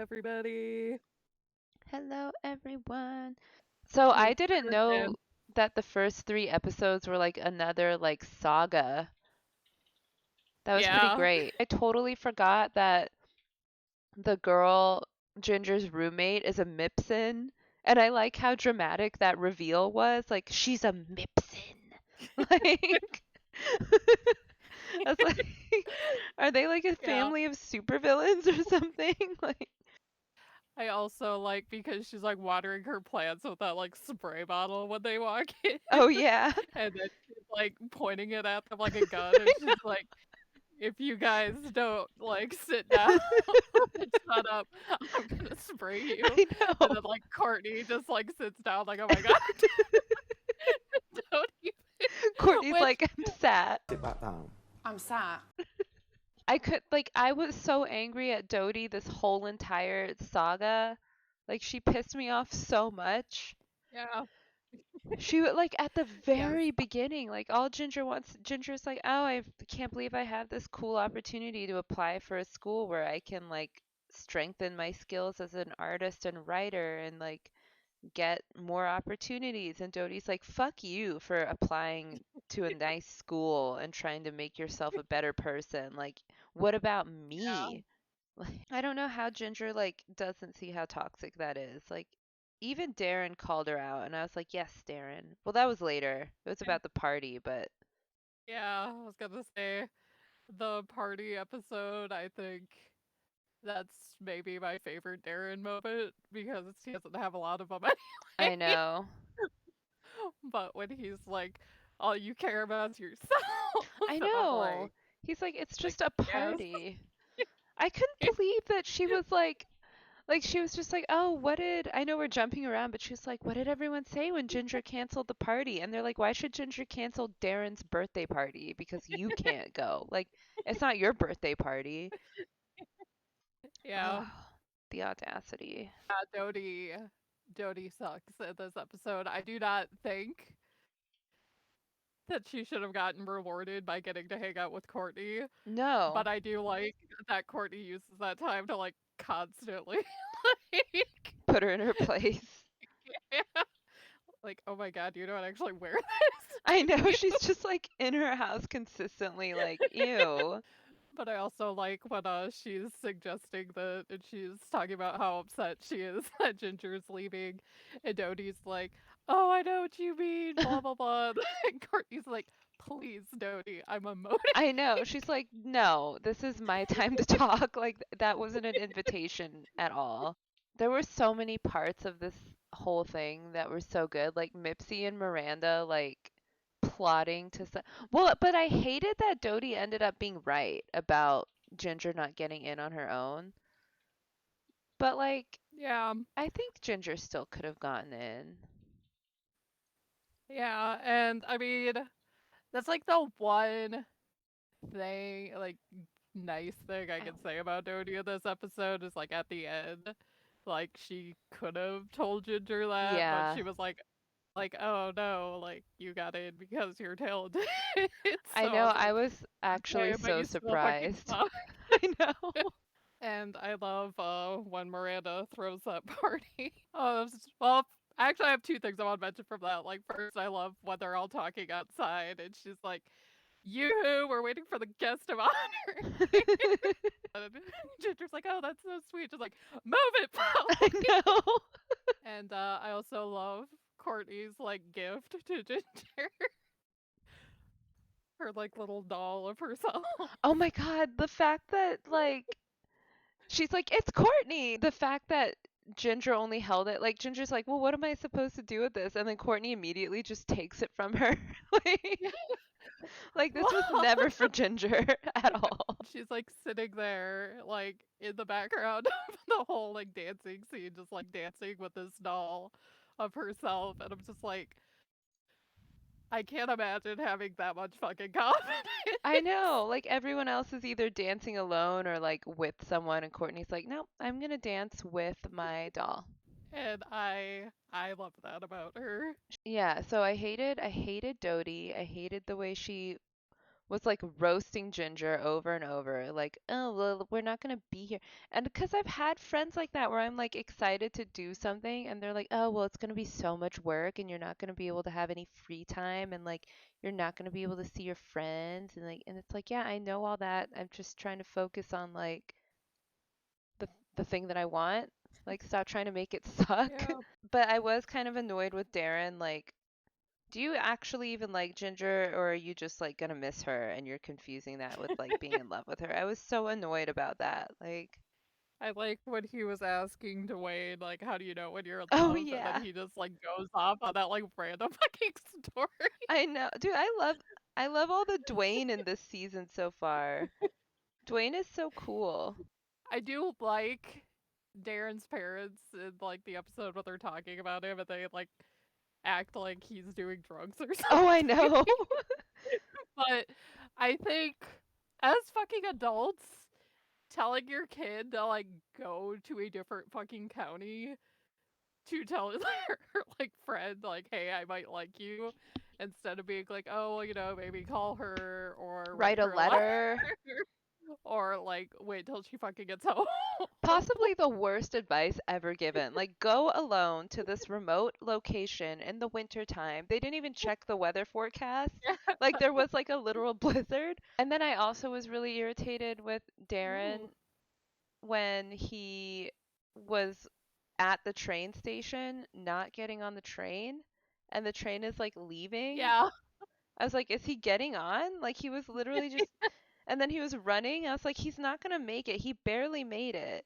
everybody. Hello, everyone. So I Hey, didn't know Kristen. that the first three episodes were like another like saga. That was pretty Yeah, great. I totally forgot that the girl, Ginger's roommate, is a Mipsin. And I like how dramatic that reveal was. Like, she's a Mipsin. Like, I was like, are they like a yeah. family of supervillains or something? Like, I also like because she's like watering her plants with that like spray bottle when they walk in, oh yeah. and then she's like pointing it at them like a gun, and she's like, "If you guys don't like sit down and shut up, I'm gonna spray you." I And know. then like Courtney just like sits down like, "Oh my god, don't even." Courtney's Which like, I'm sad. Sit back down. I'm sat. I could like I was so angry at Dodie this whole entire saga. Like she pissed me off so much. yeah, She would like at the yes, very beginning, like all Ginger wants Ginger's like, "Oh, I can't believe I have this cool opportunity to apply for a school where I can like strengthen my skills as an artist and writer and like get more opportunities." And Dodie's like, "Fuck you for applying to a nice school and trying to make yourself a better person. Like, what about yeah. me?" Like, I don't know how Ginger like doesn't see how toxic that is. Like, even Darren called her out, and I was like, "Yes, Darren." Well, that was later. It was about the party, but Yeah, I was gonna say the party episode, I think that's maybe my favorite Darren moment because he doesn't have a lot of them I anyway. know. But when he's like, all you care about is yourself, I and I'm know. He's like, "It's like, just a yes. party." I couldn't believe that she was like she was just like, "Oh, what did I know we're jumping around, but she was like, what did everyone say when Ginger canceled the party?" And they're like, "Why should Ginger cancel Darren's birthday party? Because you can't go. Like, it's not your birthday party." Yeah, Oh, the audacity. Dodie sucks in this episode. I do not think that she should have gotten rewarded by getting to hang out with Courtney, No. but I do like that Courtney uses that time to like constantly like Put her in her place. yeah. Like, oh my god, you don't actually wear this, I do know you? she's just like in her house consistently like, ew. But I also like when she's suggesting that and she's talking about how upset she is that Ginger's leaving, and Dodie's like, "Oh, I know what you mean," blah blah blah. And Courtney's like, "Please, Dodie, I'm emoting." I know. She's like, "No, this is my time to talk." Like that wasn't an invitation at all. There were so many parts of this whole thing that were so good, like Mipsy and Miranda like plotting to well, but I hated that Dodie ended up being right about Ginger not getting in on her own. But like Yeah, I think Ginger still could have gotten in. yeah, and I mean that's like the one thing, like nice thing I I can don't say about Dodie in this episode is like at the end, like she could have told Ginger that, but Yeah. she was like, "Oh no, like you got in because you're talented." I So I know, was I like, was actually "Okay, but so you still fucking surprised. suck." I know. And I love when Miranda throws that party. Well, actually, I have two things I want to mention from that. Like, first, I love when they're all talking outside, and she's like, "Yoo-hoo, we're waiting for the guest of honor." And Ginger's like, "Oh, that's so sweet." She's like, "Move it, I Polly." know. And I also love Courtney's like gift to Ginger, her like little doll of herself. Oh my God, the fact that like she's like, "It's Courtney." The fact that Ginger only held it, like Ginger's like, "Well, what am I supposed to do with this?" And then Courtney immediately just takes it from her. like, like this was never for Ginger at all. She's like sitting there, like in the background of the whole like dancing scene, just like dancing with this doll of herself. And I'm just like, I can't imagine having that much fucking confidence. I know, like everyone else is either dancing alone or like with someone, and Courtney's like, "Nope, I'm gonna dance with my doll." And I love that about her. Yeah, so I hated Dodie. I hated the way she was like roasting Ginger over and over, like, oh, well, we're not gonna be here. And because I've had friends like that where I'm like excited to do something and they're like, oh, well, it's gonna be so much work and you're not gonna be able to have any free time and like you're not gonna be able to see your friends and it's like, yeah, I know all that. I'm just trying to focus on like the the thing that I want. Like, stop trying to make it suck. Yeah. But I was kind of annoyed with Darren, like, do you actually even like Ginger, or are you just like gonna miss her and you're confusing that with like being in love with her? I was so annoyed about that. Like, I like when he was asking Dwayne, like, how do you know when you're in oh love? And then yeah, he just like goes off on that like random fucking story. I know, dude. I love all the Dwayne in this season so far. Dwayne is so cool. I do like Darren's parents in like the episode when they're talking about him and they like act like he's doing drugs or Oh, I something. know. But I think as fucking adults, telling your kid to like go to a different fucking county to tell their like friend like, hey, I might like you, instead of being like, oh, well, maybe call her or Write write a her a letter letter. or like wait till she fucking gets home. Possibly the worst advice ever given. Like, go alone to this remote location in the winter time. They didn't even check the weather forecast. Yeah. Like, there was like a literal blizzard. And then I also was really irritated with Darren Ooh. when he was at the train station, not getting on the train, and the train is like leaving. Yeah. I was like, is he getting on? Like, he was literally just, and then he was running. I was like, he's not gonna make it. He barely made it.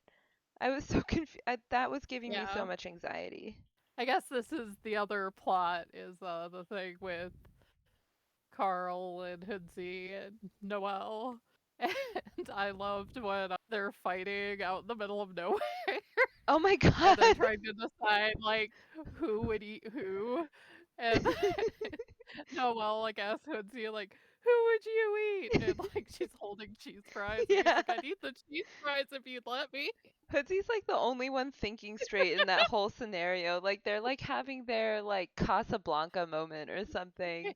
I was so confused. That was giving me so Yeah. much anxiety. I guess this is the other plot is the thing with Carl and Hoodsie and Noelle. And I loved when they're fighting out in the middle of nowhere Oh my and god. then trying to decide like who would eat who. And Noelle like asks Hoodsie like, who would you eat? And like she's holding cheese fries and he's Yeah. like, I'd eat the cheese fries if you'd let me. Hoodsie's like the only one thinking straight in that whole scenario. Like they're like having their like Casablanca moment or something.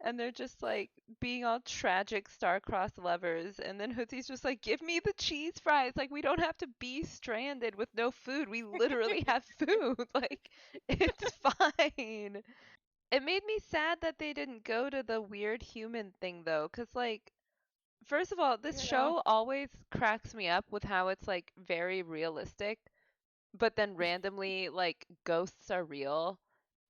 And they're just like being all tragic star-crossed lovers. And then Hoodsie's just like, give me the cheese fries. Like we don't have to be stranded with no food. We literally have food. Like it's fine. It made me sad that they didn't go to the weird human thing though, 'cause like first of all, this Yeah. show always cracks me up with how it's like very realistic, but then randomly like ghosts are real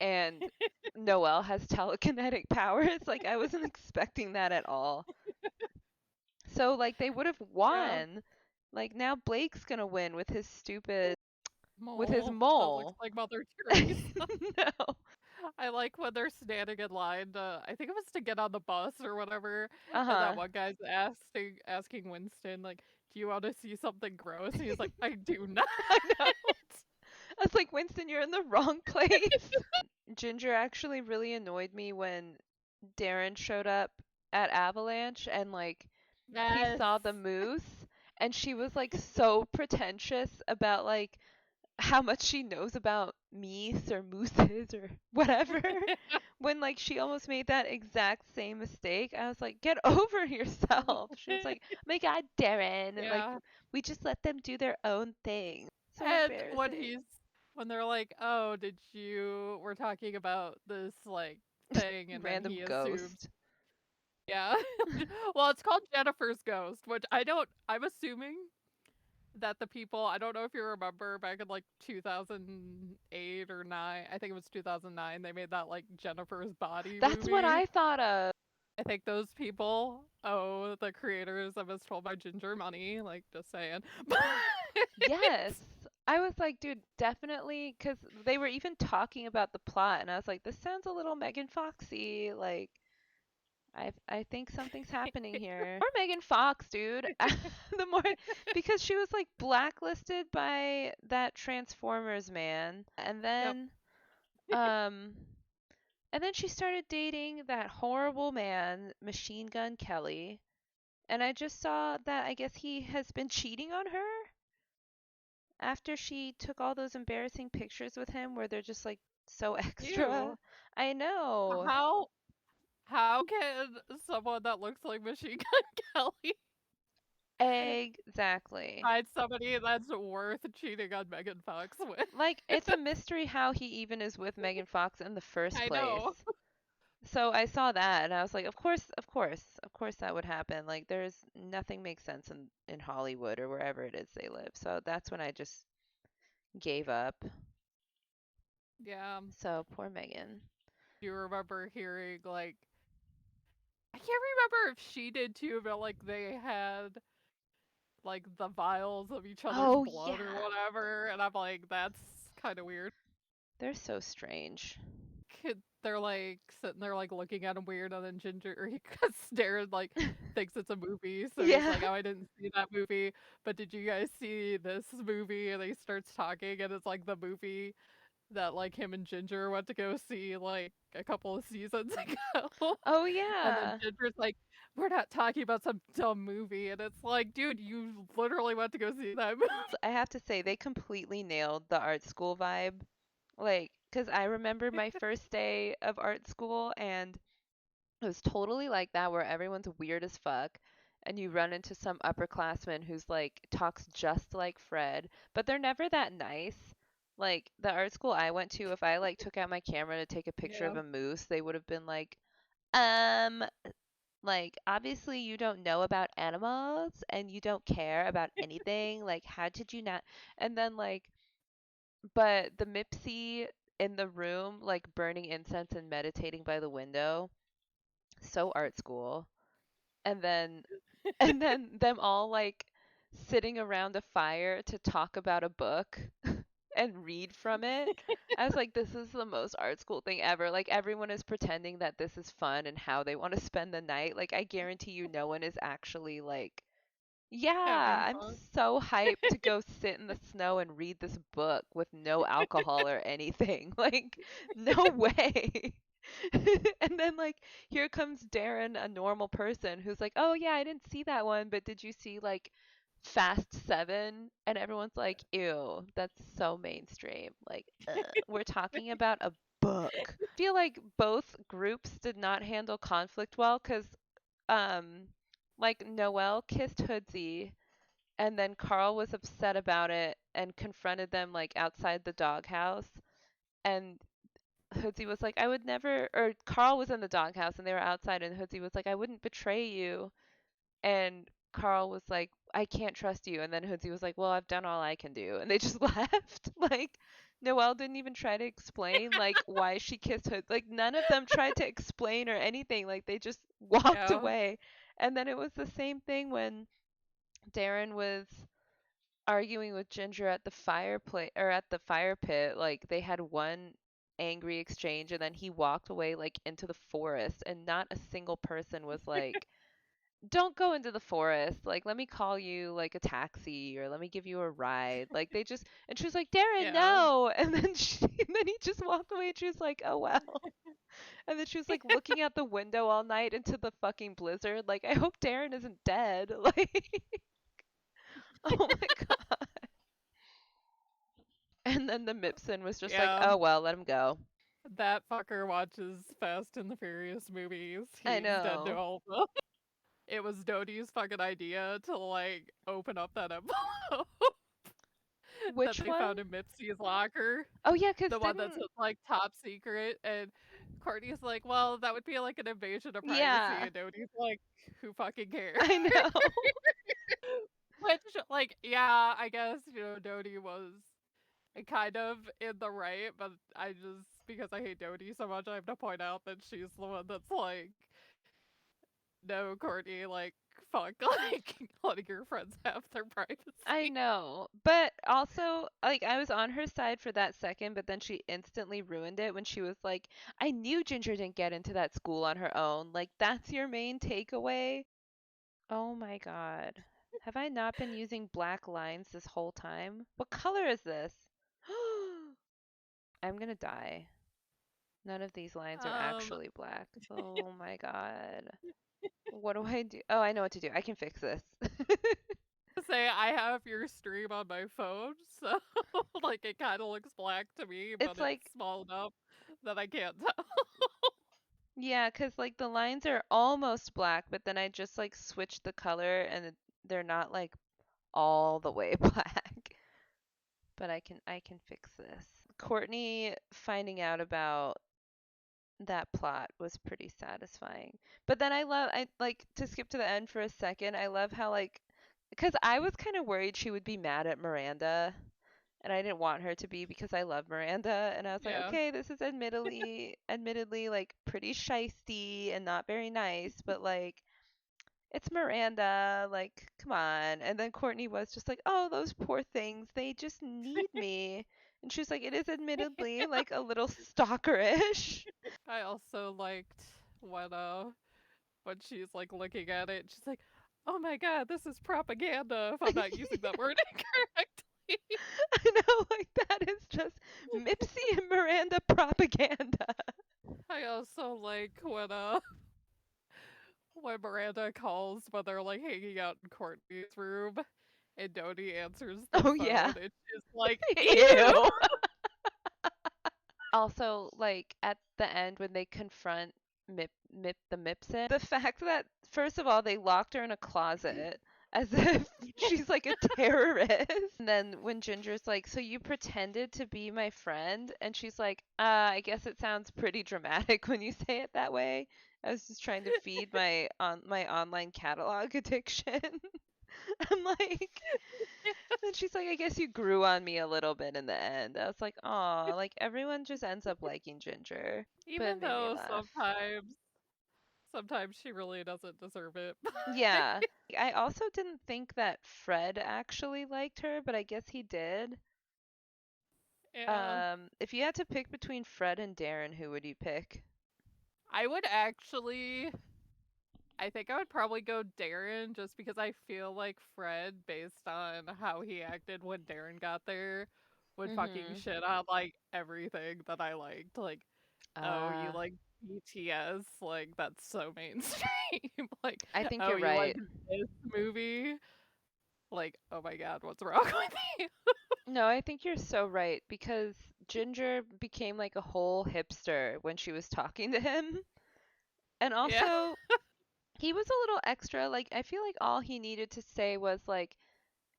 and Noelle has telekinetic powers. Like I wasn't expecting that at all. So like they would have Yeah. won. Like now Blake's gonna win with his Mole that looks mole. like Mother Teresa. No. I like when they're standing in line to, I think it was to get on the bus or whatever, and that Uh-huh. one guy's asking Winston, like, do you want to see something gross? And he's like, I do not. I know. I was like, Winston, you're in the wrong place. Ginger actually really annoyed me when Darren showed up at Avalanche and like he Yes. saw the moose and she was like so pretentious about like how much she knows about meese or mooses or whatever when like she almost made that exact same mistake. I was like, get over yourself. She was like, oh my god, Darren, like Yeah. we just let them do their own thing. So And embarrassing. when they're like, oh, we're talking about this, like, thing, and then Random he assumes, ghost. yeah. Well, it's called Jennifer's Ghost, which I'm assuming that the people, I don't know if you remember back in like 2008 or 9, I think it was 2009, they made that like Jennifer's Body That's what movie. I thought of. I think those people owe the creators of As Told by Ginger money, like just saying. But Yes. I was like, dude, definitely, because they were even talking about the plot, and I was like, this sounds a little Megan Foxy. Like, I think something's happening here. Or Megan Fox, dude. The more because she was like blacklisted by that Transformers man, yep. um and then she started dating that horrible man, Machine Gun Kelly, and I just saw that I guess he has been cheating on her after she took all those embarrassing pictures with him where they're just like so extra. Ew. I know. How How can someone that looks like Machine Gun Kelly Exactly. find somebody that's worth cheating on Megan Fox with? Like, it's a mystery how he even is with Megan Fox in the first I place. know. So I saw that and I was like, of course, of course, of course that would happen. Like, there's nothing makes sense in Hollywood or wherever it is they live. So that's when I just gave up. Yeah. So poor Megan. Do you remember hearing like I can't remember if she did too, but like they had like the vials of each other's Oh blood or yeah. whatever, and I'm like, that's kind of weird. They're so strange. They're like sitting there like looking at him weird, and then Ginger, because Darren like thinks it's a movie, so he's Yeah. like, "Oh, I didn't see that movie, but did you guys see this movie?" And he starts talking, and it's like the movie that like him and Ginger went to go see like a couple of seasons ago. Oh And then yeah. Ginger's like, "We're not talking about some dumb movie." And it's like, dude, you literally went to go see that movie. I have to say they completely nailed the art school vibe. Like, cuz I remember my first day of art school and it was totally like that where everyone's weird as fuck and you run into some upperclassman who's like talks just like Fred, but they're never that nice. Like the art school I went to, if I like took out my camera to take a picture of Yeah. a moose, they would have been um, like obviously you don't know about animals and you don't care about anything. Like how did you not? And then like, but the Mipsy in the room, like burning incense and meditating by the window, so art school. And then and then them all like sitting around a fire to talk about a book and read from it. I was like, this is the most art school thing ever. Like everyone is pretending that this is fun and how they want to spend the night. Like I guarantee you no one is actually like, yeah, Having I'm fun. so hyped to go sit in the snow and read this book with no alcohol or anything. Like, no way. And then like here comes Darren, a normal person who's like, "Oh yeah, I didn't see that one, but did you see like Fast 7?" And everyone's like, "Ew, that's so mainstream." Like, we're talking about a book. Feel like both groups did not handle conflict well cuz um like Noelle kissed Hoodsie and then Carl was upset about it and confronted them like outside the doghouse and Hoodsie was like, I would never, or Carl was in the doghouse and they were outside, and Hoodsie was like, I wouldn't betray you. And Carl was like, I can't trust you. And then Hoodsie was like, well, I've done all I can do. And they just left. Like, Noelle didn't even try to explain, like, why she kissed Hood. Like, none of them tried to explain or anything. Like, they just walked Yeah. away. And then it was the same thing when Darren was arguing with Ginger at the fireplace or at the fire pit. Like they had one angry exchange and then he walked away like into the forest and not a single person was like, "Don't go into the forest. Like let me call you like a taxi or let me give you a ride." Like they just and she was like, "Darren, Yeah. no." And then and then he just walked away and she was like, "Oh well." And then she was like looking out the window all night into the fucking blizzard. Like I hope Darren isn't dead. Like oh my god. And then the Mipson was just like, Yeah. "Oh well, let him go." That fucker watches Fast and the Furious movies. I He's dead to know. all of them. It was Dodie's fucking idea to like open up that envelope that Which they one? found in Mipsy's locker. Oh yeah, 'cause The one that didn't says like top secret, and Courtney's like, well, that would be like an invasion of privacy, yeah, and Dodie's like, who fucking cares? I know. Which, like, yeah, I guess, Dodie was kind of in the right, but I just, because I hate Dodie so much, I have to point out that she's the one that's like, no, Courtney, like, fuck, like, letting your friends have their I privacy. know. But also, like I was on her side for that second, but then she instantly ruined it when she was like, "I knew Ginger didn't get into that school on her own." Like that's your main takeaway? Oh my god. Have I not been using black lines this whole time? What color is this? I'm gonna die. None of these lines are Um, actually black. Oh my god. What do I do? Oh, I know what to do. I can fix this. say I have your stream on my phone, so like it kind of looks black to me, but It's it's like, small enough that I can't tell. Yeah, 'cause like the lines are almost black, but then I just like switched the color and they're not like all the way black. But I can fix this. Courtney finding out about that plot was pretty satisfying. But then I like to skip to the end for a second. I love how like because I was kind of worried she would be mad at Miranda and I didn't want her to be because I love Miranda and I was like, Yeah. okay, this is admittedly like pretty shisty and not very nice, but like it's Miranda, like come on. And then Courtney was just like, "Oh, those poor things. They just need me." And she's like, "It is admittedly like a little stalkerish." I also liked when she's like looking at it, she's like, "Oh my god, this is propaganda." If I'm not using that word incorrectly. I know, like that is just Mipsy and Miranda propaganda. I also like when Miranda calls when they're like hanging out in Courtney's room, and Dodie answers the Oh yeah. phone, and she's like, "Ew." Ew. Also, like at the end when they confront the Mipson, the fact that first of all they locked her in a closet as if she's like a terrorist. And then when Ginger's like, "So you pretended to be my friend?" and she's like, I guess it sounds pretty dramatic when you say it that way. I was just trying to feed my online catalog addiction." I'm like, and she's like, I guess you grew on me a little bit in the end. I was like, aw, like everyone just ends up liking Ginger. But it Even made me though laugh. sometimes she really doesn't deserve it. Yeah. I also didn't think that Fred actually liked her, but I guess he did. Yeah. If you had to pick between Fred and Darren, who would you pick? I would actually I think I would probably go Darren just because I feel like Fred, based on how he acted when Darren got there, would fucking Mm-hmm. shit on like everything that I liked. Like, oh, you Uh, like BTS? Like, that's so mainstream. Like, I think oh, you're you like right. this movie? Like, oh my god, what's wrong with you? No, I think you're so right because Ginger became like a whole hipster when she was talking to him. And Yeah, also, he was a little extra. Like, I feel like all he needed to say was like,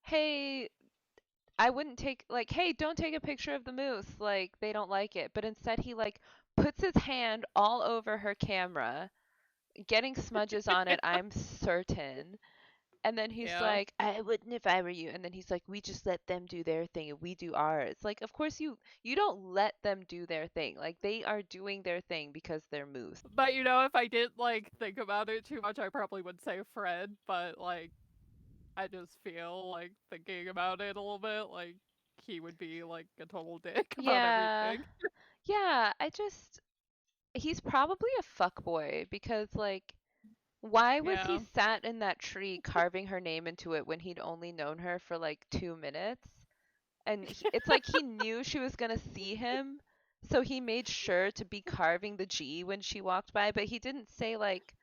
"Hey, I wouldn't take like, hey, don't take a picture of the moose. Like, they don't like it." But instead, he like puts his hand all over her camera, getting smudges on it, I'm certain. And then he's yeah. like, "I wouldn't if I were you." And then he's like, "We just let them do their thing and we do ours." Like, of course you don't let them do their thing. Like, they are doing their thing because they're moose. But you know, if I didn't like think about it too much, I probably would say Fred. But like, I just feel like thinking about it a little bit, like he would be like a total dick about Yeah. everything. Yeah, he's probably a fuckboy because like why was he Yeah. sat in that tree carving her name into it when he'd only known her for like 2 minutes? And it's like he knew she was gonna see him, so he made sure to be carving the G when she walked by, but he didn't say like,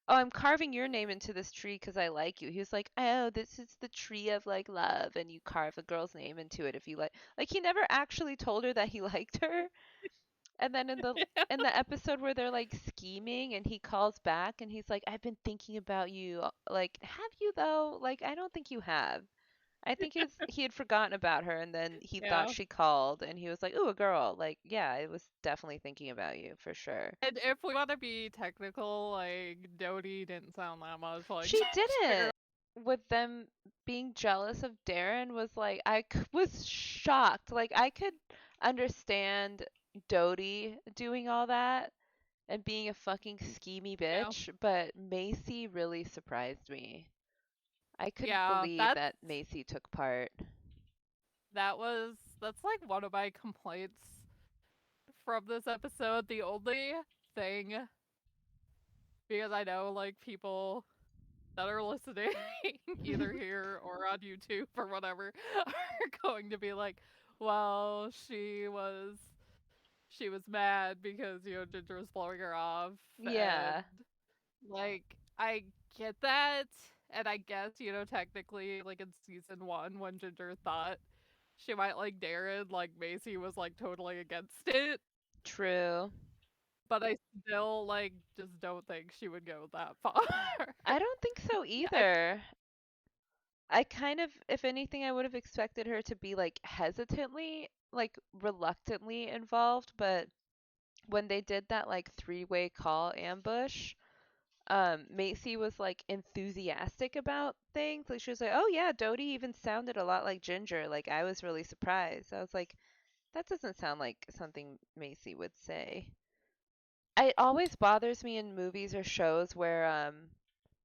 "Oh, I'm carving your name into this tree because I like you." He was like, "Oh, this is the tree of like love, and you carve a girl's name into it if you like." Like he never actually told her that he liked her. And then in the episode where they're like scheming and he calls back and he's like, "I've been thinking about you." Like, have you though? Like, I don't think you have. I think he had forgotten about her and then he thought Yeah. she called and he was like, "Ooh, a girl." Like, yeah, I was definitely thinking about you for sure. And if we want to be technical, like Dodie didn't sound that much like She Ginger. didn't. With them being jealous of Darren was like was shocked. Like I could understand Dodie doing all that and being a fucking schemy Yeah. bitch, but Macy really surprised me. I couldn't Yeah, believe that Macy took part. that's like one of my complaints from this episode. The only thing, because I know like people that are listening either here or on YouTube or whatever are going to be like, well, she was mad because Ginger was blowing her off, and Yeah, like I get that, and I guess technically like in season 1 when Ginger thought she might like Darren, like Macy was like totally against it. true. but I still like just don't think she would go that far. I don't think so I, either. I kind of, if anything, I would have expected her to be like hesitantly, like reluctantly involved, but when they did that like three-way call ambush, Macy was like enthusiastic about things. Like she was like, "Oh yeah, Dodie even sounded a lot like Ginger." Like I was really surprised. I was like, "That doesn't sound like something Macy would say." It always bothers me in movies or shows where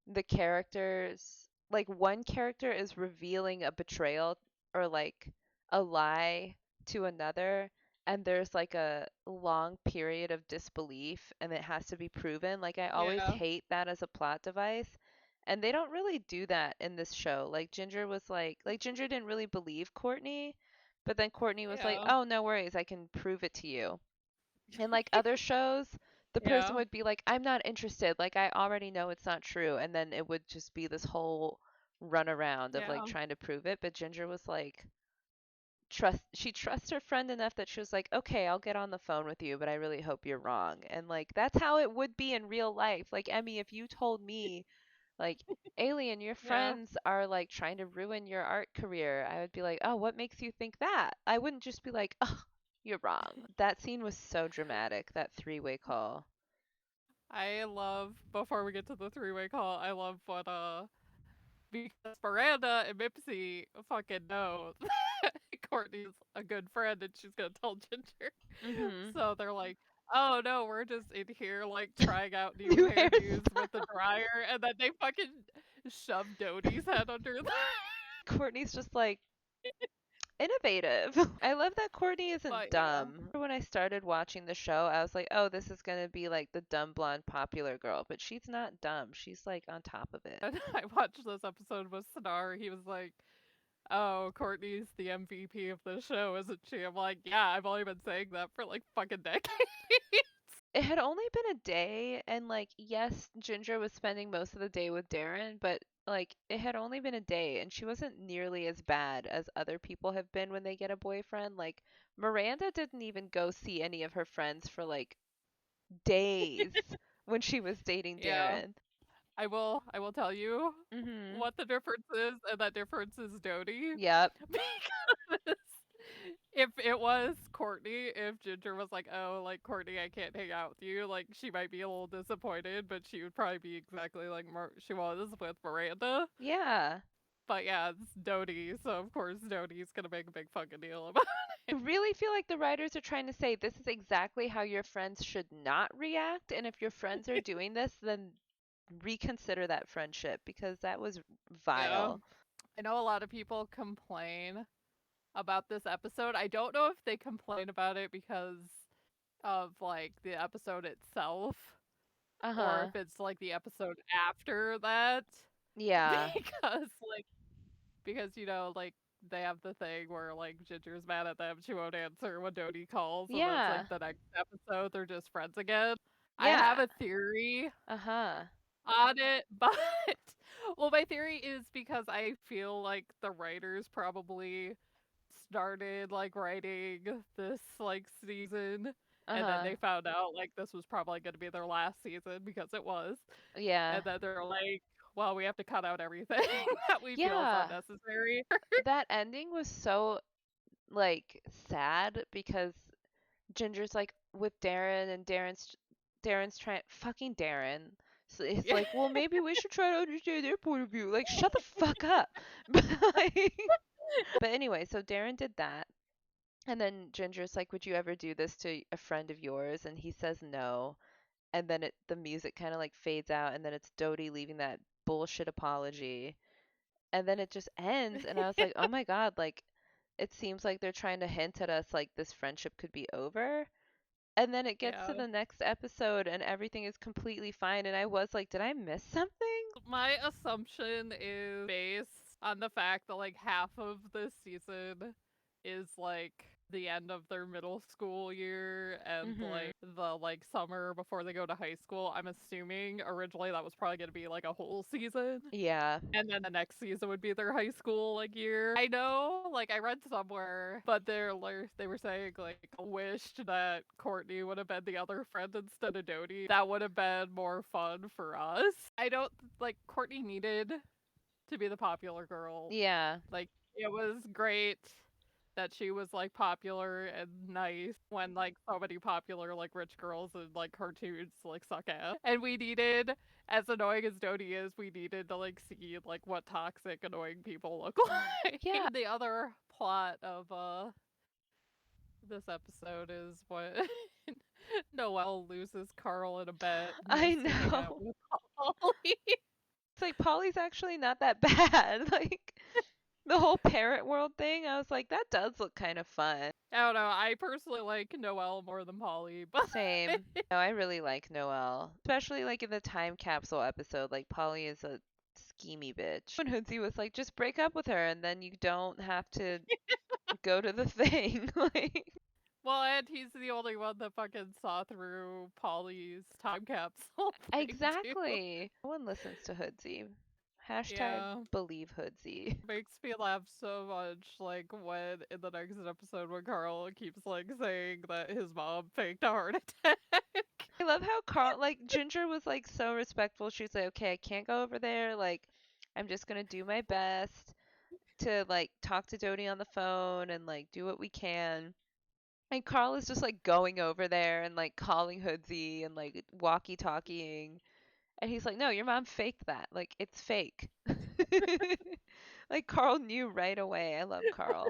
the characters like one character is revealing a betrayal or like a lie to another and there's like a long period of disbelief and it has to be proven. Like I always yeah, hate that as a plot device. And they don't really do that in this show. Like Ginger was like Ginger didn't really believe Courtney, but then Courtney was like, yeah, "Oh, no worries, I can prove it to you." In like other shows, the person yeah, would be like, "I'm not interested. Like I already know it's not true." And then it would just be this whole run around of like yeah. trying to prove it. But Ginger was like she trusts her friend enough that she was like, "Okay, I'll get on the phone with you, but I really hope you're wrong." And like that's how it would be in real life. Like Emmy, if you told me like Alien, your Yeah. friends are like trying to ruin your art career, I would be like, "Oh, what makes you think that?" I wouldn't just be like, "Oh, you're wrong." That scene was so dramatic, that three-way call. I love before we get to the three-way call, I love what because Miranda and Mipsy fucking know that Courtney's a good friend and she's gonna tell Ginger. Mhm. So they're like, "Oh no, we're just in here like trying out new New hair hairdos with the dryer," and then they fucking shove Dodie's head under the. Courtney's just like innovative. I love that Courtney isn't But yeah, dumb. When I started watching the show, I was like, "Oh, this is going to be like the dumb blonde popular girl," but she's not dumb. She's like on top of it. and I watched this episode with Snar. He was like, "Oh, Courtney's the MVP of the show, isn't she?" I'm like, "Yeah, I've only been saying that for like fucking decades." It had only been a day, and like, yes, Ginger was spending most of the day with Darren, but like, it had only been a day, and she wasn't nearly as bad as other people have been when they get a boyfriend. Like, Miranda didn't even go see any of her friends for like days when she was dating Yeah, Darren. I will tell you Mhm. what the difference is, and that difference is Dodie. Yep. Because if it was Courtney, if Ginger was like, "Oh, like Courtney, I can't hang out with you," like she might be a little disappointed, but she would probably be exactly like she was with Miranda. Yeah. But yeah, it's Dodie, so of course Dodie's gonna make a big fucking deal about I it. really feel like the writers are trying to say this is exactly how your friends should not react, and if your friends are doing this, then reconsider that friendship because that was Yeah, vile. I know a lot of people complain about this episode. I don't know if they complain about it because of like the episode itself or Uh-huh. if it's like the episode after that Yeah. because like they have the thing where like Ginger's mad at them, she won't answer when Dodie calls, and that's like Yeah. the next episode they're just friends again. I have Yeah. a theory Uh-huh. on it, but well, my theory is because I feel like the writers probably started like writing this like season and then Uh-huh. they found out like this was probably going to be their last season because it was, Yeah. and then they're like, well, we have to cut out everything that we feel is Yeah. unnecessary. That ending was so like sad because Ginger's like with Darren and Darren's trying fucking Darren. So it's Yeah, like, well, maybe we should try to understand their point of view. Like, shut the fuck up. But like, but anyway, so Darren did that, and then Ginger's like, would you ever do this to a friend of yours? And he says no, and then the music kind of like fades out, and then it's Dodie leaving that bullshit apology, and then it just ends, and I was like, oh my god, like, it seems like they're trying to hint at us like this friendship could be over. And then it gets to yeah. the next episode and everything is completely fine. And I was like, did I miss something? My assumption is based on the fact that like half of this season is like the end of their middle school year and Mhm. the summer before they go to high school. I'm assuming originally that was probably going to be like a whole season. Yeah. And then the next season would be their high school year. I know, I read somewhere, but they were saying wished that Courtney would have been the other friend instead of Dodie. That would have been more fun for us. I don't Courtney needed to be the popular girl. Yeah. It was great that she was popular and nice when so many popular rich girls and cartoons suck ass. And we needed, as annoying as Dodie is, we needed to see what toxic annoying people look like. Yeah. The other plot of this episode is what Noelle loses Carl in a bet and I goes to hang out know. with Polly. It's like Polly's actually not that bad. Like the whole parent world thing, I was like, that does look kind of fun. I don't know. I personally like Noelle more than Polly, but Same. No, I really like Noelle, especially like in the time capsule episode. Like Polly is a schemy bitch. When Hoodsie was like, just break up with her, and then you don't have to go to the thing. Like well, and he's the only one that fucking saw through Polly's time capsule thing too. exactly. No one listens to Hoodsie. Hashtag Yeah. believe Hoodsie. Makes me laugh so much, when in the next episode when Carl keeps saying that his mom faked a heart attack. I love how Carl, like Ginger was like so respectful. She was like, okay, I can't go over there. Like, I'm just gonna do my best to like talk to Dodie on the phone and like do what we can. And Carl is just like going over there and like calling Hoodsie and like walkie talkieing. And he's like, no, your mom faked that. Like, it's fake. Like, Carl knew right away. I love Carl.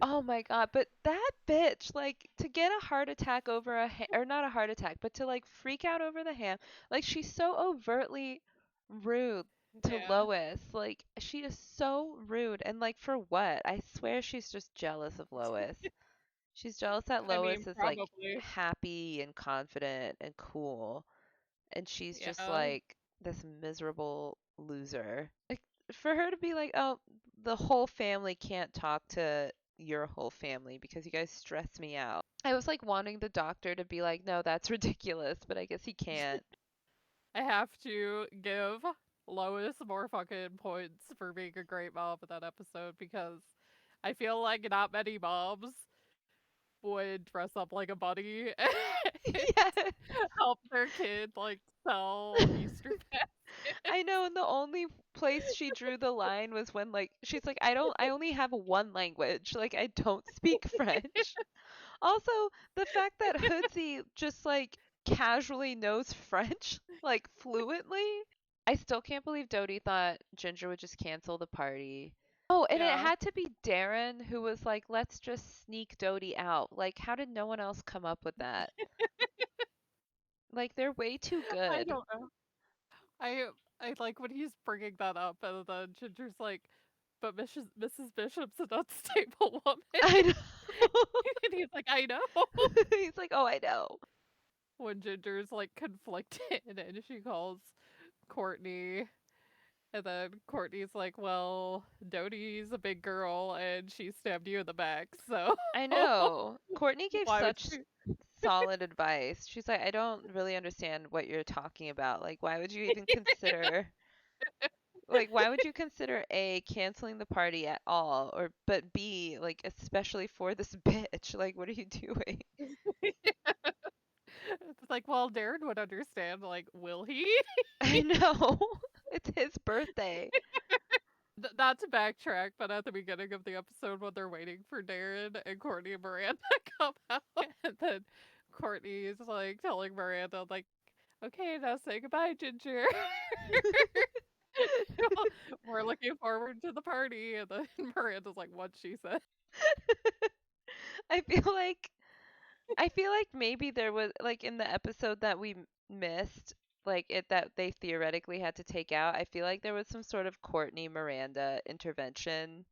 Oh my God. But that bitch, like, to get a heart attack over or not a heart attack, but to like freak out over the ham, like, she's so overtly rude to Yeah. Lois. Like, she is so rude. And like, for what? I swear she's just jealous of Lois. She's jealous that I mean, Lois is like probably. happy and confident and cool, and she's just Yeah. like this miserable loser. Like for her to be like, "Oh, the whole family can't talk to your whole family because you guys stress me out." I was like wanting the doctor to be like, "No, that's ridiculous," but I guess he can't. I have to give Lois more fucking points for being a great mom in that episode because I feel like not many moms would dress up like a bunny and Yes. help their kid sell Easter I baskets. know, and the only place she drew the line was when like she's like, I only have one language. Like I don't speak French. Also, the fact that Hoodsie just like casually knows French, like fluently. I still can't believe Dodie thought Ginger would just cancel the party. Oh, and it Yeah, had to be Darren who was like, let's just sneak Dodie out. Like, how did no one else come up with that? Like, they're way too I good. don't know. I I like when he's bringing that up, and then Ginger's like, "But Mrs. Bishop's an unstable woman," I know. and he's like, "I know." He's like, oh, I know. When Ginger's conflicted, and she calls Courtney, and then Courtney's like, "Well, Dodie's a big girl, and she stabbed you in the back, so I know. Courtney gave why would such you?" solid advice. She's like, I don't really understand what you're talking about. Like, why would you even consider, like, why would you consider A, canceling the party at all, or, but B, like, especially for this bitch? Like, what are you doing? It's like, well, Darren would understand. Will he? I know. It's his birthday. Not to backtrack, but at the beginning of the episode when they're waiting for Darren and Courtney and Miranda come out, and then Courtney is telling Miranda, "Okay, now say goodbye, Ginger. We're looking forward to the party." And then Miranda's like, "What she said?" I feel like I feel like maybe there was like in the episode that we missed, like it that they theoretically had to take out. I feel like there was some sort of Courtney Miranda intervention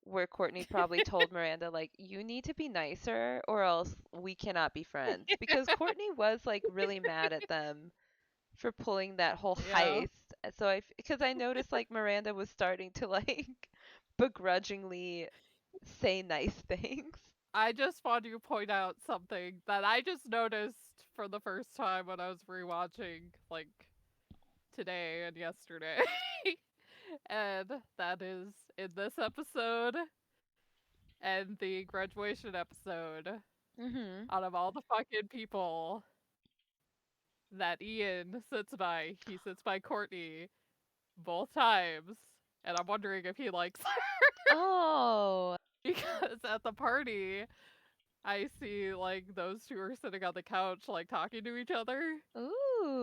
where Courtney probably told Miranda like you need to be nicer or else we cannot be friends because Courtney was like really mad at them for pulling that whole Yeah. heist. So because I noticed like Miranda was starting to like begrudgingly say nice things. I just want to point out something that I just noticed for the first time when I was rewatching, like today and yesterday. And that is in this episode and the graduation episode, Mhm. out of all the fucking people that Ian sits by, he sits by Courtney both times. And I'm wondering if he likes her Oh. because at the party, I see like those two are sitting on the couch, like talking to each other.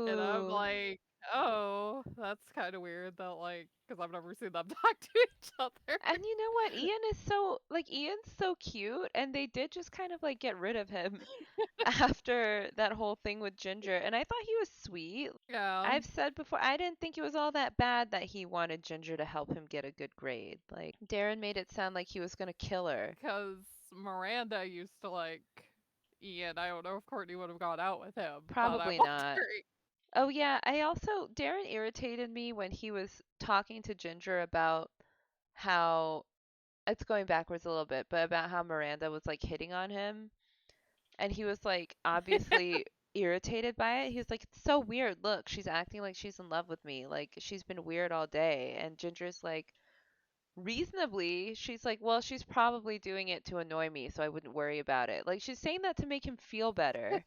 And I'm Ooh. like, oh, that's kind of weird that, like, because I've never seen them talk to each other. And you know what? Ian is so like Ian's so cute and they did just kind of like get rid of him after that whole thing with Ginger. And I thought he was sweet. Yeah, I've said before I didn't think it was all that bad that he wanted Ginger to help him get a good grade. Like Darren made it sound like he was going to kill her. because Miranda used to like Ian. I don't know if Courtney would have gone out with him, but I'm Probably not. wondering. Oh yeah, I also Darren irritated me when he was talking to Ginger about how it's going backwards a little bit, but about how Miranda was like hitting on him and he was like obviously irritated by it. He was like, "It's so weird. Look, she's acting like she's in love with me. Like she's been weird all day." And Ginger's like, reasonably, she's like, "Well, she's probably doing it to annoy me, so I wouldn't worry about it." Like she's saying that to make him feel better.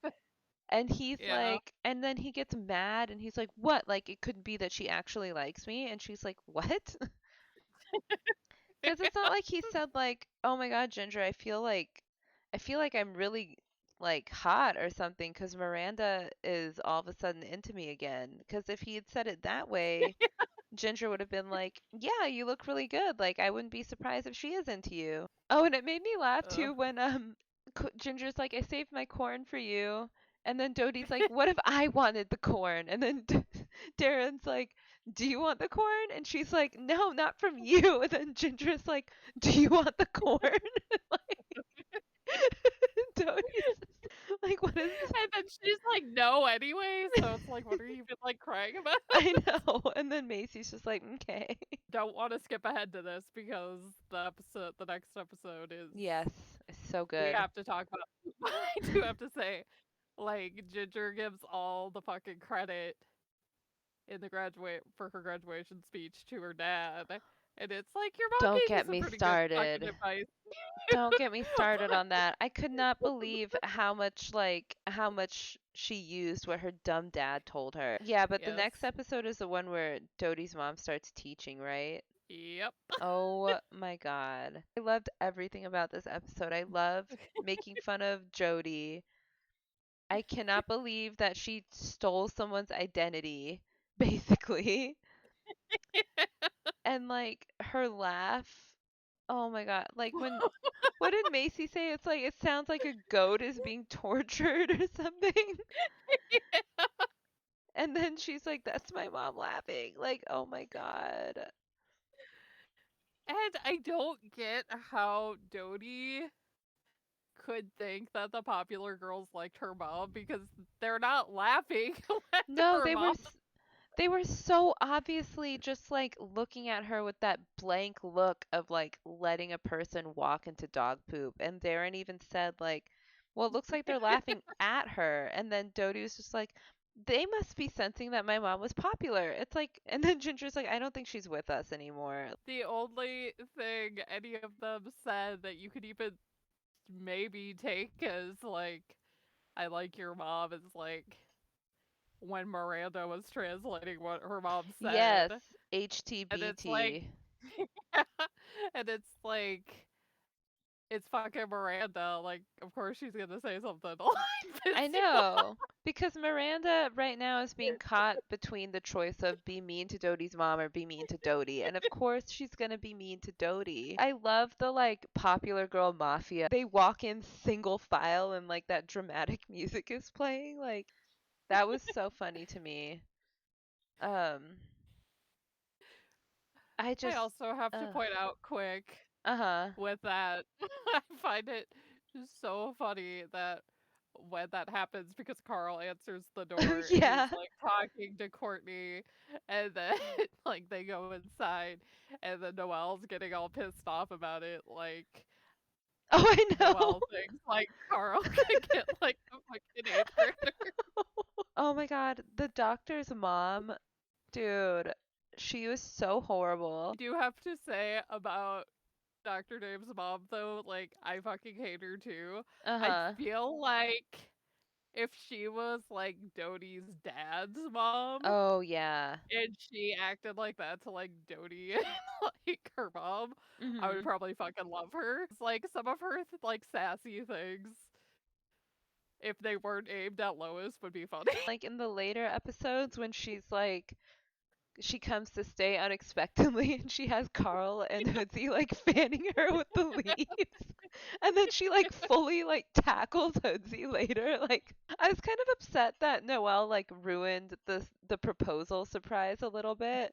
And he's Yeah. like, and then he gets mad and he's like, "What? Like it could be that she actually likes me?" And she's like, "What?" Because it's not like he said like, "Oh my God, Ginger, I feel like I'm really like hot or something because Miranda is all of a sudden into me again." Because if he had said it that way, Ginger would have been like, "Yeah, you look really good. Like I wouldn't be surprised if she is into you." Oh, and it made me laugh Ugh. too when Ginger's like, "I saved my corn for you." And then Dodie's like, "What if I wanted the corn?" And then Darren's like, "Do you want the corn?" And she's like, "No, not from you." And then Ginger's like, "Do you want the corn?" Like Dodie's just like, "What is this?" And then she's like, no, anyway. So it's like, what are you even like crying about? I know. And then Macy's just like, "Okay." Don't want to skip ahead to this because the next episode is Yes, it's so we good. have to talk about. I do have to say, like Ginger gives all the fucking credit in the graduate for her graduation speech to her dad, and it's like your mom Don't gave you get some me pretty good fucking started. advice. Don't get me started on that. I could not believe how much she used what her dumb dad told her. Yeah, but the Yes. next episode is the one where Dodie's mom starts teaching, right? Yep. Oh my God. I loved everything about this episode. I love making fun of Jodie. I cannot believe that she stole someone's identity, basically. And like her laugh. Oh my God. Like when what did Macy say? It's like it sounds like a goat is being tortured or something. And then she's like, "That's my mom laughing." Like, oh my God. And I don't get how Dodie could think that the popular girls liked her mom because they're not laughing when No, her mom. they were so obviously just like looking at her with that blank look of like letting a person walk into dog poop. And Darren even said like, "Well, it looks like they're laughing at her." And then Dodie was just like, "They must be sensing that my mom was popular." It's like, and then Ginger's like, "I don't think she's with us anymore." The only thing any of them said that you could even maybe take as like, I like your mom is like when Miranda was translating what her mom Yes, said. And it's like, HTBT. and it's like, it's fucking Miranda. Like, of course she's gonna say something like this, I know. Because Miranda right now is being caught between the choice of be mean to Dodie's mom or be mean to Dodie. And of course she's gonna be mean to Dodie. I love the like popular girl mafia. They walk in single file and like that dramatic music is playing. Like that was so funny to me. Um I I just also have to point out quick uh-huh. with that, I find it so funny that when that happens because Carl answers the door and he's Yeah. like talking to Courtney and then like they go inside and then Noelle's getting all pissed off about it like Oh, I know. Noelle things, like Carl could get like a fucking eighth grader. Oh my God, the doctor's mom, dude, she was so I horrible. do have to say about Dr. Dave's mom though, like I fucking hate her too. I Uh-huh. feel like if she was like Dodie's dad's mom Oh yeah. and she acted like that to like Dodie and like her mom, I would Mhm. probably fucking love her. It's like some of her like sassy things, if they weren't aimed at Lois, would be funny. Like in the later episodes when she's like she comes to stay unexpectedly and she has Carl and Hoodsie like fanning her with the leaves. And then she like fully like tackles Hoodsie later. Like I was kind of upset that Noelle like ruined the proposal surprise a little bit.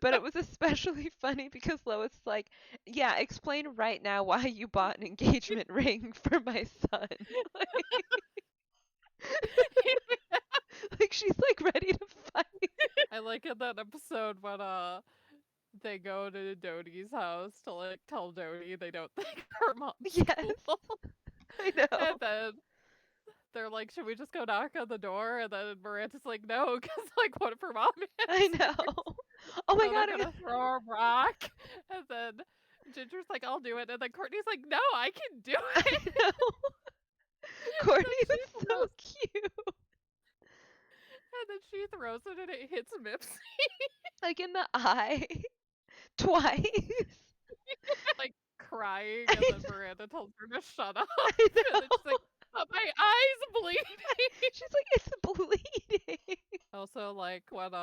But it was especially funny because Lois is like, "Yeah, explain right now why you bought an engagement ring for my son." Like she's like ready to fight. I like in that episode when they go to Dodie's house to like tell Dodie they don't think her mom's Yes, cool. I And know. then they're like, should we just go knock on the door? And then Miranda's like, no, because like what if her mom I answers? know. Oh my So they're God. gonna throw a rock. And then Ginger's like, I'll do it. And then Courtney's like, no, I can do I it. know. And Courtney then she was so throws cute. it and it hits Mips Like in the eye twice. like crying, I and then know. Miranda tells her to shut up. I And then she's know. like, but my eyes bleeding. She's like, it's bleeding. Also, like when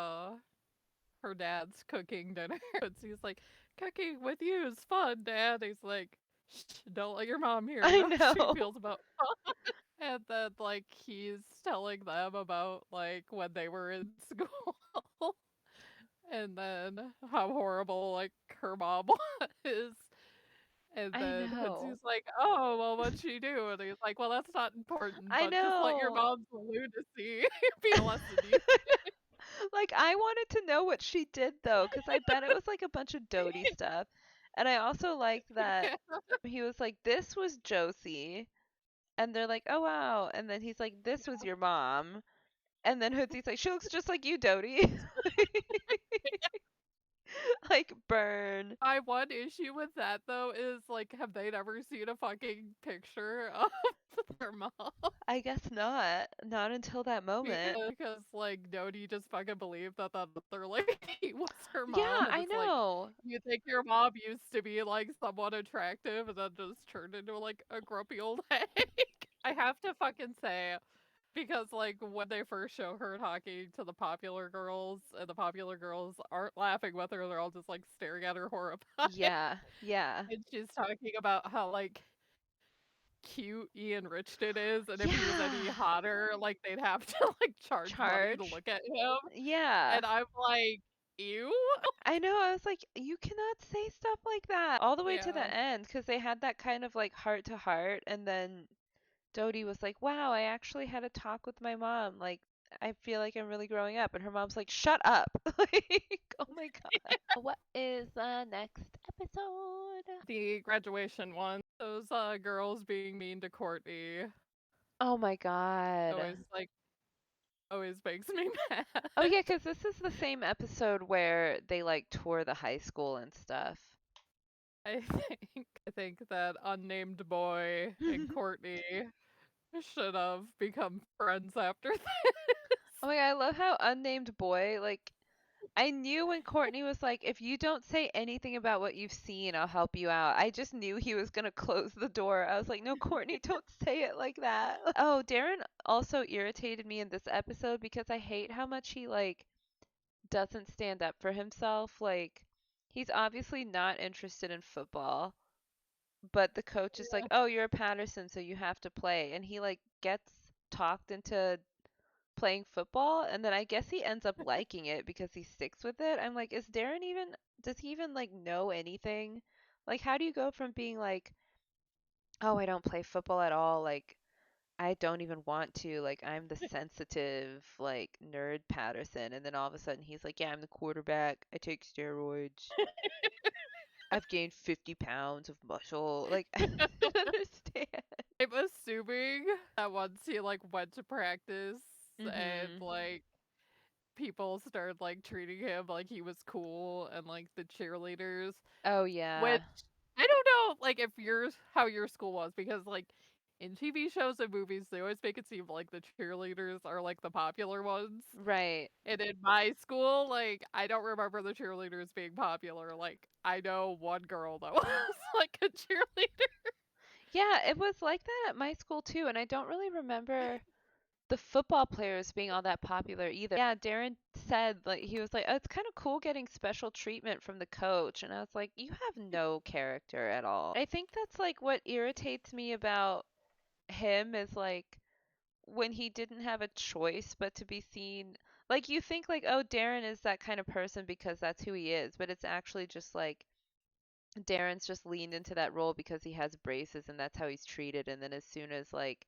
her dad's cooking dinner, and he's like, cooking with you is fun, Dad. He's like, shh, don't let your mom hear I how she know. feels about fun. And then like he's telling them about like when they were in school, and then how horrible like her mom was. And I then know. Hoodsy's like, "Oh, well, what'd she do?" And he's like, "Well, that's not important, I but just let your know. mom's lunacy be a lesson to you." Like I wanted to know what she did though, because I bet it was like a bunch of Dodie stuff. And I also liked that he was like, "This was Josie," and they're like, "Oh wow," and then he's like, "This was your mom," and then Hoodsie's like, "She looks just like you, Dodie." Like burn. My one issue with that though is like, have they never seen a fucking picture of their mom? I guess not. Not until that moment. Because like Dodie just fucking believed that that other lady was her Yeah, mom, and I it's like, know. you think your mom used to be like somewhat attractive, and then just turned into like a grumpy old hag. I have to fucking say, because like when they first show her talking to the popular girls, and the popular girls aren't laughing with her, they're all just like staring at her horrified. Yeah, yeah. And she's talking about how like cute Ian Richton is, and if he was any Yeah. hotter, like they'd have to like charge money to Charge. look at him. Yeah. And I'm like, ew. I know. I was like, you cannot say stuff like that. All the way to Yeah. the end, because they had that kind of like heart to heart, and then Dodie was like, "Wow, I actually had a talk with my mom. Like, I feel like I'm really growing up." And her mom's like, "Shut up!" Like, oh my God. What is the next episode? The graduation one. Those girls being mean to Courtney Oh my God. always like always makes me mad. Oh yeah, because this is the same episode where they like tour the high school and stuff. I think that unnamed boy and Courtney should have become friends after this. Oh my God, I love how unnamed boy, like, I knew when Courtney was like, if you don't say anything about what you've seen, I'll help you out. I just knew he was gonna close the door. I was like, no, Courtney, don't say it like that. Oh, Darren also irritated me in this episode because I hate how much he, like, doesn't stand up for himself. Like, he's obviously not interested in football, but the coach is like, oh, you're a Patterson, so you have to play. And he, like, gets talked into playing football, and then I guess he ends up liking it because he sticks with it. I'm like, is Darren even does he even like know anything? Like how do you go from being like, "Oh, I don't play football at all," like I don't even want to, like I'm the sensitive like nerd Patterson, and then all of a sudden he's like, "Yeah, I'm the quarterback. I take steroids." I've gained 50 pounds of muscle. Like, I don't understand. I'm assuming that once he like went to practice and Mhm. like people started like treating him like he was cool and like the cheerleaders, Oh which yeah. I don't know like if yours how your school was because like in TV shows and movies they always make it seem like the cheerleaders are like the popular ones. Right. And in my school, like I don't remember the cheerleaders being popular. Like I know one girl that was like a cheerleader. Yeah, it was like that at my school too, and I don't really remember the football players being all that popular either. Yeah, Darren said like he was like, "Oh, it's kind of cool getting special treatment from the coach." And I was like, "You have no character at all." I think that's like what irritates me about him is like when he didn't have a choice but to be seen like you think like, "Oh, Darren is that kind of person because that's who he is." But it's actually just like Darren's just leaned into that role because he has braces and that's how he's treated. And then as soon as like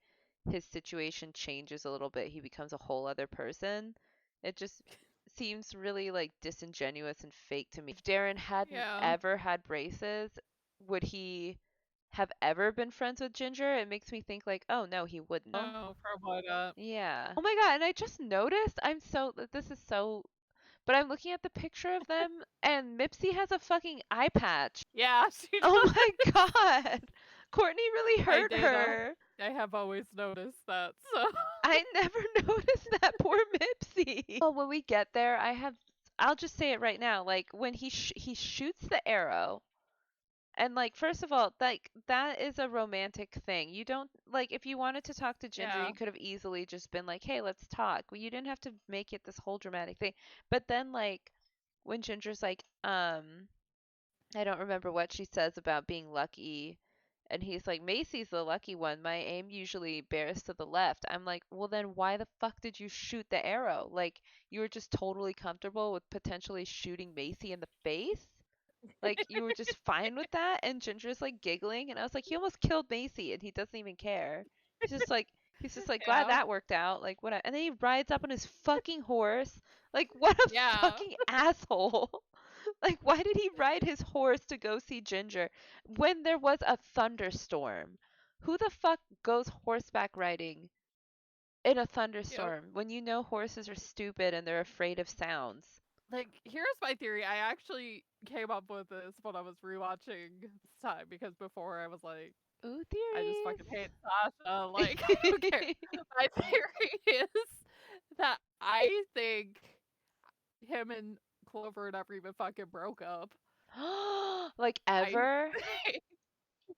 his situation changes a little bit, he becomes a whole other person. It just seems really like disingenuous and fake to me. If Darren hadn't Yeah. ever had braces, would he have ever been friends with Ginger? It makes me think like, oh no, he wouldn't. Oh, No, probably not. yeah. Oh my God, and I just noticed this is so but I'm looking at the picture of them and Mipsy has a fucking eye patch. Yeah, she Oh my does. God. Courtney really I hurt did. her. I have always noticed that. So I never noticed that poor Mipsy. Oh, when we get there, I'll just say it right now. Like when he shoots the arrow and like first of all, like that is a romantic thing. You don't like if you wanted to talk to Ginger, yeah, you could have easily just been like, "Hey, let's talk." Well, you didn't have to make it this whole dramatic thing. But then like when Ginger's like, I don't remember what she says about being lucky. And he's like, Macy's the lucky one. My aim usually bears to the left. I'm like, well, then why the fuck did you shoot the arrow? Like, you were just totally comfortable with potentially shooting Macy in the face? Like, you were just fine with that? And Ginger's like giggling. And I was like, he almost killed Macy and he doesn't even care. He's just like, he's just like, glad yeah, that worked out. Like, what? And then he rides up on his fucking horse. Like, what a yeah. fucking asshole. Like, why did he ride his horse to go see Ginger when there was a thunderstorm? Who the fuck goes horseback riding in a Yep. thunderstorm when you know horses are stupid and they're afraid of sounds? Like, here's my theory. I actually came up with this when I was rewatching this time because before I was like, Ooh, I just fucking hate theories. Sasha. Like, I don't care. My theory is that I think him and Clover never even fucking broke up. Like I ever?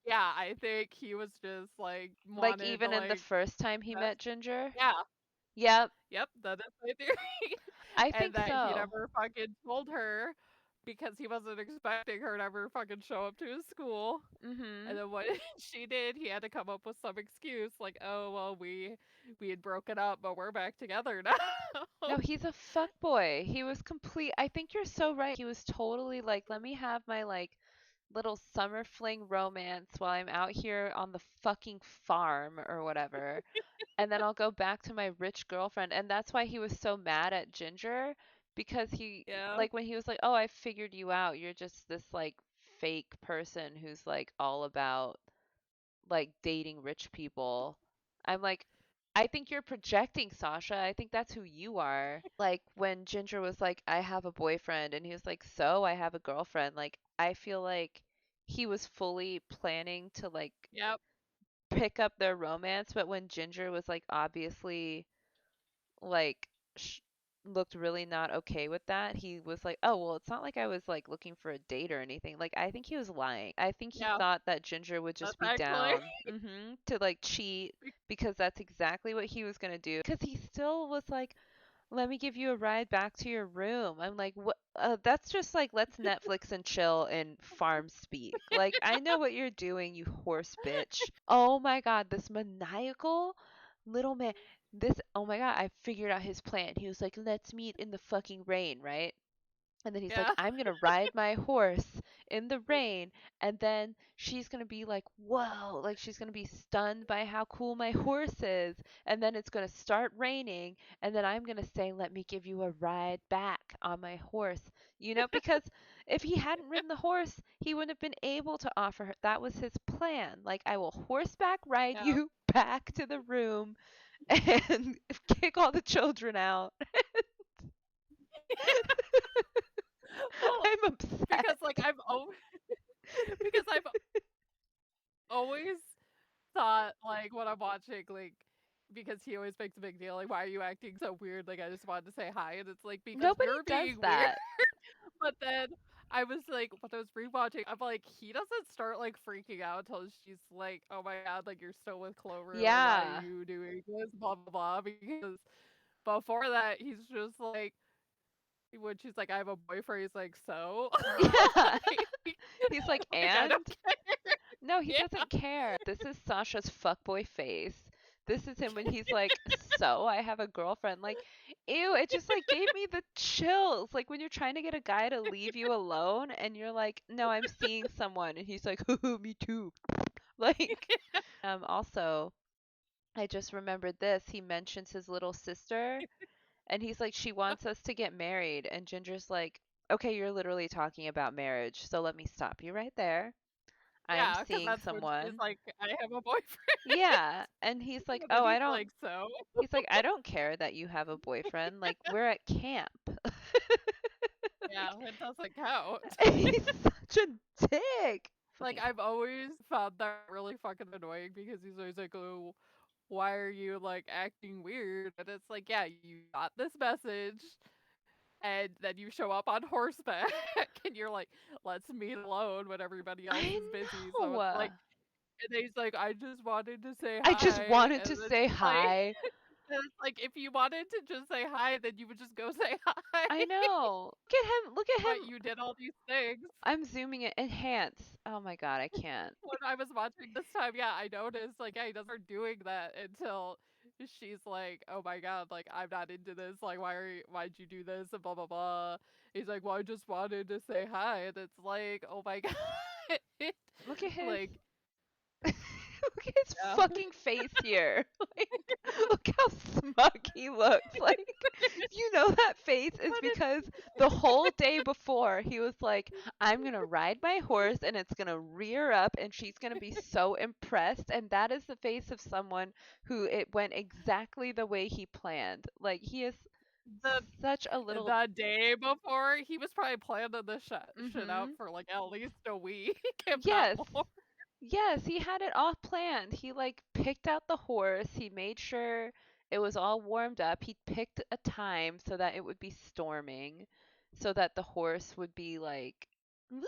yeah, I think he was just like Like wanted to even in the like first time he mess. met Ginger? Yeah, Yep, yep, that is my theory. I And think that he so. never fucking told her because he wasn't expecting her to ever fucking show up to his school. And Mhm. then what she did, he had to come up with some excuse like, "Oh, well, we had broken up, but we're back together now." No, he's a fuckboy. He was complete. I think you're so right. He was totally like, let me have my like little summer fling romance while I'm out here on the fucking farm or whatever. And then I'll go back to my rich girlfriend. And that's why he was so mad at Ginger because Yeah. like, when he was like, oh, I figured you out. You're just this, like, fake person who's, like, all about, like, dating rich people. I'm like, I think you're projecting, Sasha. I think that's who you are. Like when Ginger was like, I have a boyfriend, and he was like, so I have a girlfriend. Like, I feel like he was fully planning to like Yep. pick up their romance, but when Ginger was like obviously like looked really not okay with that, he was like, "Oh, well, it's not like I was like looking for a date or anything." Like I think he was lying. I think he Yeah. thought that Ginger would just That's be actually down to like cheat because that's exactly what he was going to do. Cuz he still was like, let me give you a ride back to your room. I'm like, what? That's just like, let's Netflix and chill and farm speak. Like, I know what you're doing, you horse bitch. Oh my God, this maniacal little man. Oh my God, I figured out his plan. He was like, let's meet in the fucking rain, right? And then he's like, yeah. I'm gonna ride my horse in the rain, and then she's gonna be like, whoa, like she's gonna be stunned by how cool my horse is, and then it's gonna start raining, and then I'm gonna say, let me give you a ride back on my horse, because if he hadn't ridden the horse, he wouldn't have been able to offer her. That was his plan. Like, I will horseback ride Yeah. you back to the room and kick all the children out. Well, I'm upset. because like because I've always thought like when I'm watching like because he always makes a big deal like why are you acting so weird like I just wanted to say hi and it's like because Nobody you're does being weird. that. But then I was like when I was rewatching I'm like he doesn't start like freaking out until she's like oh my god like you're still with Clover like why are Yeah. you doing this blah blah blah because before that he's just like when she's like I have a boyfriend he's like so Yeah. like, He's like, like I and? don't care. No, he Yeah. doesn't care. This is Sasha's fuckboy face. This is him when he's like, so I have a girlfriend. Like, ew, it just like gave me the chills. Like when you're trying to get a guy to leave you alone and you're like, no, I'm seeing someone. And he's like, me too. Like, also, I just remembered this. He mentions his little sister and he's like, she wants us to get married. And Ginger's like, okay, you're literally talking about marriage. So let me stop you right there. I am Yeah, because seeing that's when she's someone. like, "I have a boyfriend," Yeah, and he's like, and then "Oh, I he's don't." like, "So?" He's like, "I don't care that you have a boyfriend. Like, we're at camp." Yeah, it doesn't count. He's such a dick. Like, Fucking I've always found that really fucking annoying because he's always like, "Oh, why are you, like, acting weird?" And it's like, "Yeah, you got this message, and then you show up on horseback, and you're like, 'Let's meet alone,' when everybody else I is busy." So it's know. like and then he's like, "I just wanted to say I just hi," wanted and to then say it's like hi. and it's like, if you wanted to just say hi, then you would just go say hi. I know. Look at him. Look at But him. you did all these things. I'm zooming it. Enhance. Oh my god, I can't. When I was watching this time, yeah, I noticed, like, yeah, he doesn't start doing that until she's like, "Oh my god, like, I'm not into this, like, why'd you do this?" and blah, blah, blah. He's like, "Well, I just wanted to say hi," and it's like, "Oh my god." Look at his Like, look at his yeah. fucking face here. Like, look how smug he looks. Like, that face is But it's because the whole day before he was like, I'm gonna ride my horse and it's gonna rear up and she's gonna be so impressed. And that is the face of someone who it went exactly the way he planned. Like, he is the such a little. the day before, he was probably planning this shit out Mm-hmm. for, like, at least a week, if not Yes. more. Yes, he had it all planned. He like picked out the horse. He made sure it was all warmed up. He picked a time so that it would be storming, so that the horse would be like, "Woo,"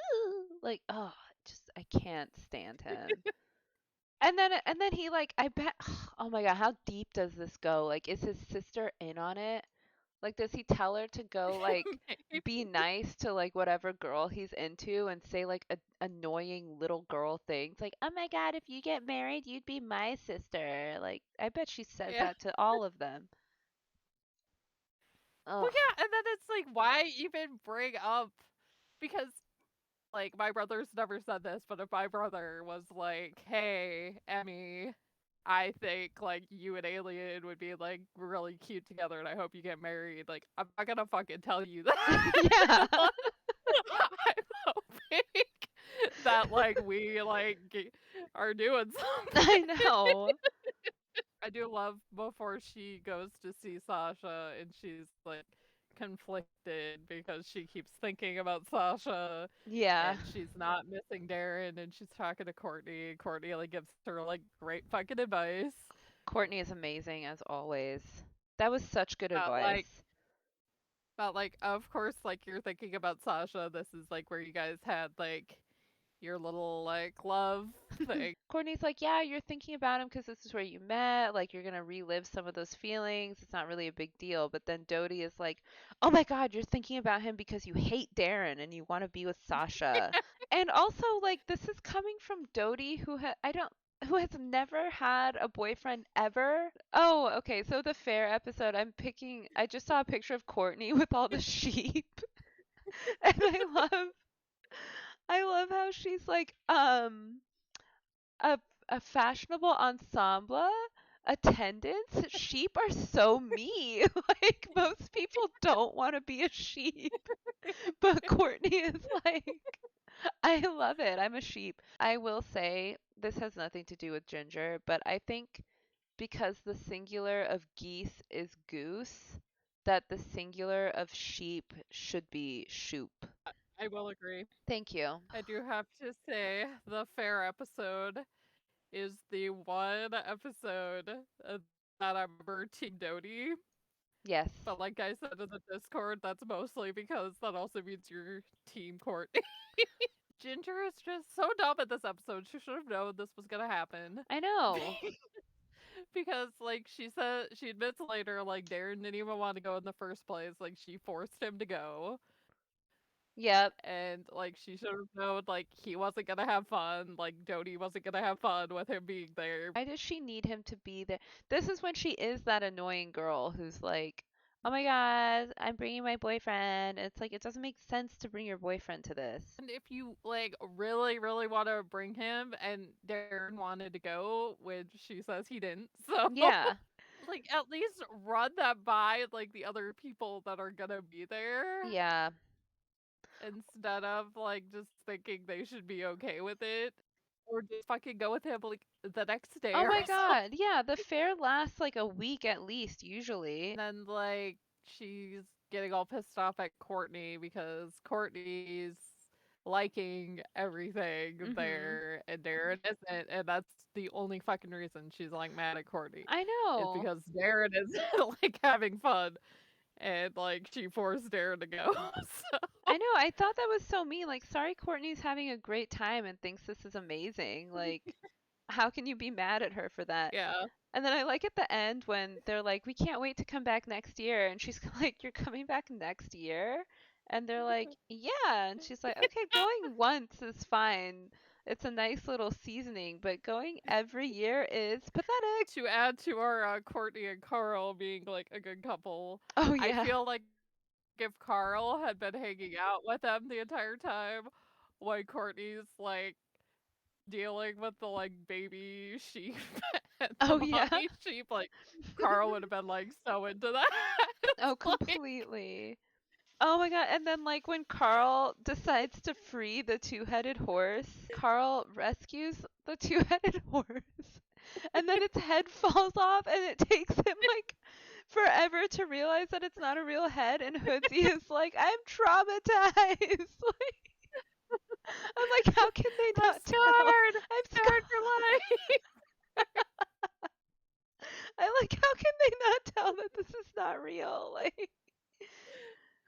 like, oh, just I can't stand him. And then he like I bet oh my God, how deep does this go? Like, is his sister in on it? Like, does he tell her to go, like, Maybe. be nice to, like, whatever girl he's into and say, like, annoying little girl things? Like, oh my God, if you get married, you'd be my sister. Like, I bet she says Yeah. that to all of them. Well, Ugh. yeah, and then it's like, why even bring up because, like, my brother's never said this, but if my brother was like, "Hey, Emmy, I think, like, you and Alien would be, like, really cute together, and I hope you get married," like, I'm not gonna fucking tell you that. Yeah. I'm hoping that, like, we, like, are doing I something. know. I do love before she goes to see Sasha and she's like conflicted because she keeps thinking about Sasha Yeah. and she's not missing Darren and she's talking to Courtney and Courtney like gives her like great fucking advice Courtney is amazing as always. That was such good about like advice. of course like you're thinking about Sasha this is like where you guys had like your little like love thing. Courtney's like, yeah, you're thinking about him because this is where you met. Like, you're going to relive some of those feelings. It's not really a big deal. But then Dodie is like, oh my God, you're thinking about him because you hate Darren and you want to be with Sasha. And also, like, this is coming from Dodie, who has never had a boyfriend ever. Oh, okay. So the fair episode, I just saw a picture of Courtney with all the sheep. And I love how she's like, a a fashionable ensemble attendance. Sheep are so me. Like most people don't want to be a sheep, but Courtney is like, I love it. I'm a sheep. I will say this has nothing to do with Ginger, but I think because the singular of geese is goose, that the singular of sheep should be shoop. I will agree. Thank you. I do have to say the fair episode is the one episode that I remember Team Dodie. Yes. But like I said in the Discord, that's mostly because that also means your team court. Ginger is just so dumb at this episode. She should have known this was gonna happen. I know. Because like she said she admits later like Darren didn't even want to go in the first place. Like she forced him to go. Yep. And like she should have known like he wasn't gonna have fun. Like Dodie wasn't gonna have fun with him being there. Why does she need him to be there? This is when she is that annoying girl who's like, "Oh my god, I'm bringing my boyfriend." It's like it doesn't make sense to bring your boyfriend to this. And if you like really, really want to bring him, and Darren wanted to go, which she says he didn't, so Yeah. like at least run that by like the other people that are gonna be there Yeah. instead of like just thinking they should be okay with it, or just fucking go with him like the next day Oh or my something. god. Yeah, the fair lasts like a week at least usually. And then like she's getting all pissed off at Courtney because Courtney's liking everything Mhm. there and Darren isn't, and that's the only fucking reason she's like mad at Courtney. I Is know. because Darren is like having fun and like she forced Darren to go. So I know. I thought that was so mean. Like, sorry, Courtney's having a great time and thinks this is amazing. Like, how can you be mad at her for that? yeah. And then I like at the end when they're like, "We can't wait to come back next year," and she's like, "You're coming back next year?" And they're like, "Yeah," and she's like, "Okay, going once is fine. It's a nice little seasoning, but going every year is pathetic." To add to our Courtney and Carl being like a good couple, Oh I yeah. feel like if Carl had been hanging out with them the entire time, while Courtney's like dealing with the like baby sheep and the Oh yeah. mommy sheep, like Carl would have been like so into that. Oh, It's like completely. Oh my god, and then like when Carl decides to free the two-headed horse, Carl rescues the two-headed horse, and then its head falls off and it takes him like forever to realize that it's not a real head, and Hoodsie is like, "I'm traumatized." Like, I'm like, how can they I'm not tell? scared. I'm Scared scared. for life. I like, how can they not tell that this is not real? Like,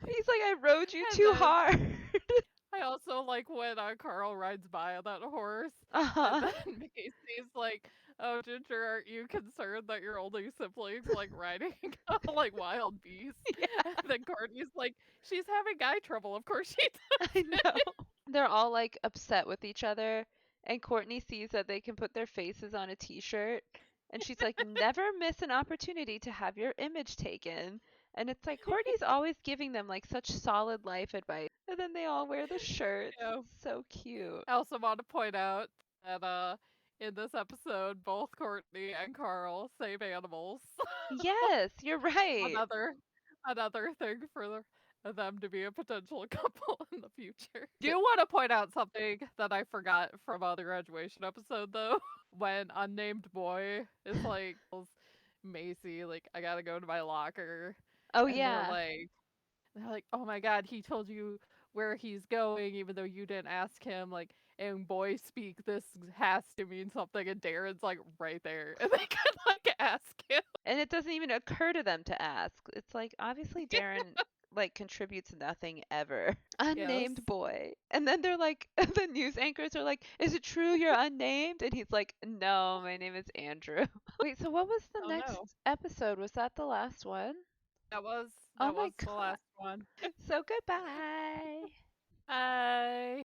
he's like, "I rode you And too then hard." I also like when Carl rides by on that horse, and Uh-huh. then Macy's like, "Oh, Ginger, aren't you concerned that your only siblings like riding like wild beasts?" Yeah. And then Courtney's like, "She's having eye trouble. Of course she I does." know. They're all like upset with each other, and Courtney sees that they can put their faces on a t-shirt, and she's like, "Never miss an opportunity to have your image taken." And it's like Courtney's always giving them like such solid life advice. And then they all wear the shirts. Yeah. It's so cute. I also want to point out that in this episode, both Courtney and Carl save animals. Yes, you're right. another another thing for them to be a potential couple in the future. Do want to point out something that I forgot from the graduation episode though. When unnamed boy is like tells Macy like I gotta go to my locker, Oh and yeah. they're like, oh my god, he told you where he's going even though you didn't ask him. Like, in boy speak, this has to mean something, and Darren's like right there, and they could like ask him. And it doesn't even occur to them to ask. It's like obviously Darren like contributes nothing ever. Yes. Unnamed boy. And then they're like the news anchors are like, "Is it true you're unnamed?" And he's like, "No, my name is Andrew." Wait, so what was the Oh next no. episode? Was that the last one? That was Oh that my was the god. last one. So goodbye. Bye.